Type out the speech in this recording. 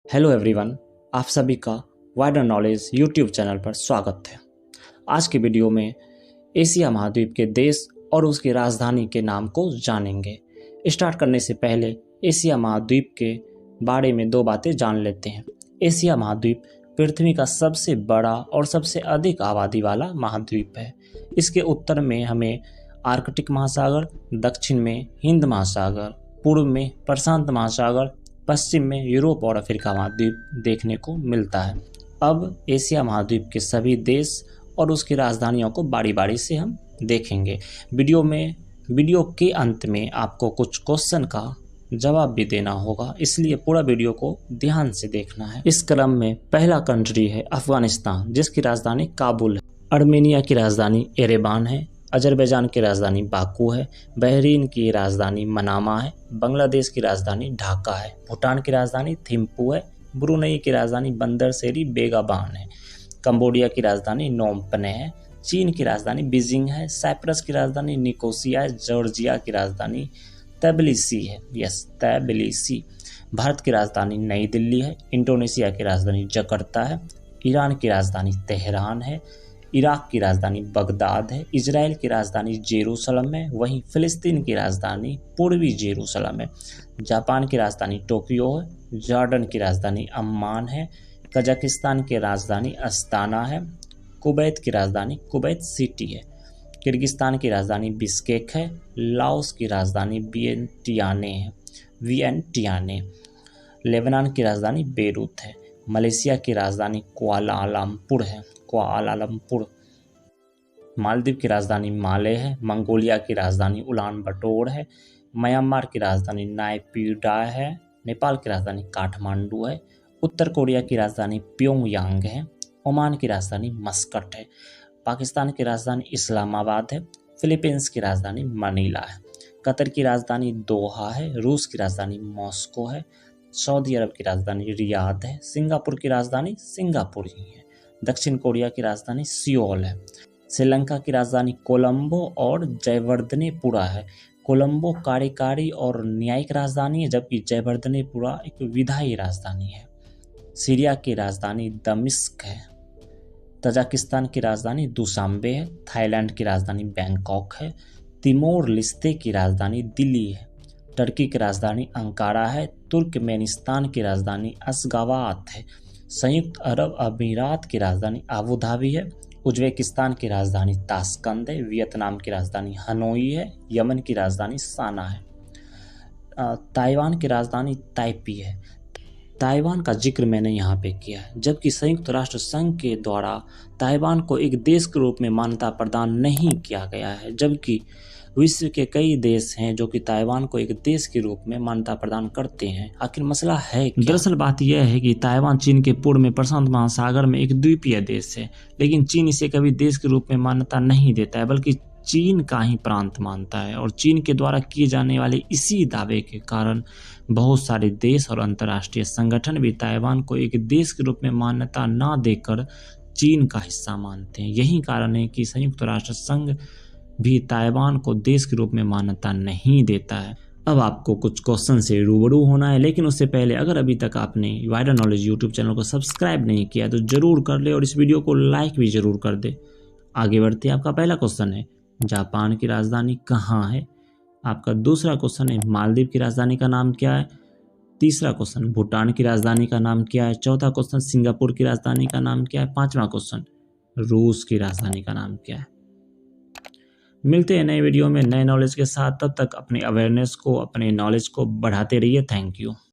Hello everyone, आप सभी का वाइडर नॉलेज यूट्यूब चैनल पर स्वागत है। आज की वीडियो में एशिया महाद्वीप के देश और उसकी राजधानी के नाम को जानेंगे। स्टार्ट करने से पहले एशिया महाद्वीप के बारे में दो बातें जान लेते हैं। एशिया महाद्वीप पृथ्वी का सबसे बड़ा और सबसे अधिक आबादी वाला महाद्वीप है। इसके उत्तर में हमें आर्कटिक महासागर, दक्षिण में हिंद महासागर, पूर्व में प्रशांत महासागर, पश्चिम में यूरोप और अफ्रीका महाद्वीप देखने को मिलता है। अब एशिया महाद्वीप के सभी देश और उसकी राजधानियों को बारी बारी से हम देखेंगे। वीडियो के अंत में आपको कुछ क्वेश्चन का जवाब भी देना होगा, इसलिए पूरा वीडियो को ध्यान से देखना है। इस क्रम में पहला कंट्री है अफगानिस्तान, जिसकी राजधानी काबुल है। अर्मेनिया की राजधानी एरेबान है। अजरबैजान की राजधानी बाकू है। बहरीन की राजधानी मनामा है। बांग्लादेश की राजधानी ढाका है। भूटान की राजधानी थिम्पू है। ब्रुनई की राजधानी बंदर सेरी बेगाबान है। कंबोडिया की राजधानी नोम पेन्ह है। चीन की राजधानी बीजिंग है। साइप्रस की राजधानी निकोसिया है। जॉर्जिया की राजधानी तबिलिसी है। तबिलिसी। भारत की राजधानी नई दिल्ली है। इंडोनेशिया की राजधानी जकार्ता है। ईरान की राजधानी तेहरान है। इराक की राजधानी बगदाद है। इजराइल की राजधानी जेरूसलम है। वहीं फिलिस्तीन की राजधानी पूर्वी जेरूसलम है। जापान की राजधानी टोक्यो है। जॉर्डन की राजधानी अम्मान है। कजाकिस्तान की राजधानी अस्ताना है। कुवैत की राजधानी कुवैत सिटी है। किर्गिस्तान की राजधानी बिश्केक है। लाओस की राजधानी वियंटियाने। लेबनान की राजधानी बेरूत है। मलेशिया की राजधानी कुआलालंपुर है। मालदीव की राजधानी माले है। मंगोलिया की राजधानी उलान बटोर है। म्यांमार की राजधानी नायपीडा है। नेपाल की राजधानी काठमांडू है। उत्तर कोरिया की राजधानी प्योंगयांग है। ओमान की राजधानी मस्कट है। पाकिस्तान की राजधानी इस्लामाबाद है। फिलीपींस की राजधानी मनीला है। कतर की राजधानी दोहा है। रूस की राजधानी मॉस्को है। सऊदी अरब की राजधानी रियाद है। सिंगापुर की राजधानी सिंगापुर ही है। दक्षिण कोरिया की राजधानी सियोल है। श्रीलंका की राजधानी कोलंबो और जयवर्धनेपुरा है। कोलंबो कार्यकारी और न्यायिक राजधानी है, जबकि जयवर्धनेपुरा एक विधायी राजधानी है। सीरिया की राजधानी दमिश्क है। तजाकिस्तान की राजधानी दुशांबे है। थाईलैंड की राजधानी बैंकॉक है। तिमोर लिस्ते की राजधानी दिल्ली है। टर्की की राजधानी अंकारा है। तुर्कमेनिस्तान की राजधानी अशगाबाद है। संयुक्त अरब अमीरात की राजधानी आबू धाबी है। उज्बेकिस्तान की राजधानी ताशकंद है। वियतनाम की राजधानी हनोई है। यमन की राजधानी साना है। ताइवान की राजधानी ताइपी है। ताइवान का जिक्र मैंने यहाँ पे किया है, जबकि संयुक्त राष्ट्र संघ के द्वारा ताइवान को एक देश के रूप में मान्यता प्रदान नहीं किया गया है, जबकि विश्व के कई देश हैं जो कि ताइवान को एक देश के रूप में मान्यता प्रदान करते हैं। आखिर मसला है क्या? दरअसल बात यह है कि ताइवान चीन के पूर्व में प्रशांत महासागर में एक द्वीपीय देश है, लेकिन चीन इसे कभी देश के रूप में मान्यता नहीं देता है, बल्कि चीन का ही प्रांत मानता है। और चीन के द्वारा किए जाने वाले इसी दावे के कारण बहुत सारे देश और अंतर्राष्ट्रीय संगठन भी ताइवान को एक देश के रूप में मान्यता ना देकर चीन का हिस्सा मानते हैं। यही कारण है कि संयुक्त राष्ट्र संघ भी ताइवान को देश के रूप में मान्यता नहीं देता है। अब आपको कुछ क्वेश्चन से रूबरू होना है, लेकिन उससे पहले अगर अभी तक आपने वाइडर नॉलेज यूट्यूब चैनल को सब्सक्राइब नहीं किया तो जरूर कर ले और इस वीडियो को लाइक भी जरूर कर दे। आगे बढ़ते हैं। आपका पहला क्वेश्चन है, जापान की राजधानी कहाँ है? आपका दूसरा क्वेश्चन है, मालदीव की राजधानी का नाम क्या है? तीसरा क्वेश्चन, भूटान की राजधानी का नाम क्या है? चौथा क्वेश्चन, सिंगापुर की राजधानी का नाम क्या है? पांचवा क्वेश्चन, रूस की राजधानी का नाम क्या है? मिलते हैं नए वीडियो में नए नॉलेज के साथ। तब तक अपने अवेयरनेस को, अपने नॉलेज को बढ़ाते रहिए। Thank you.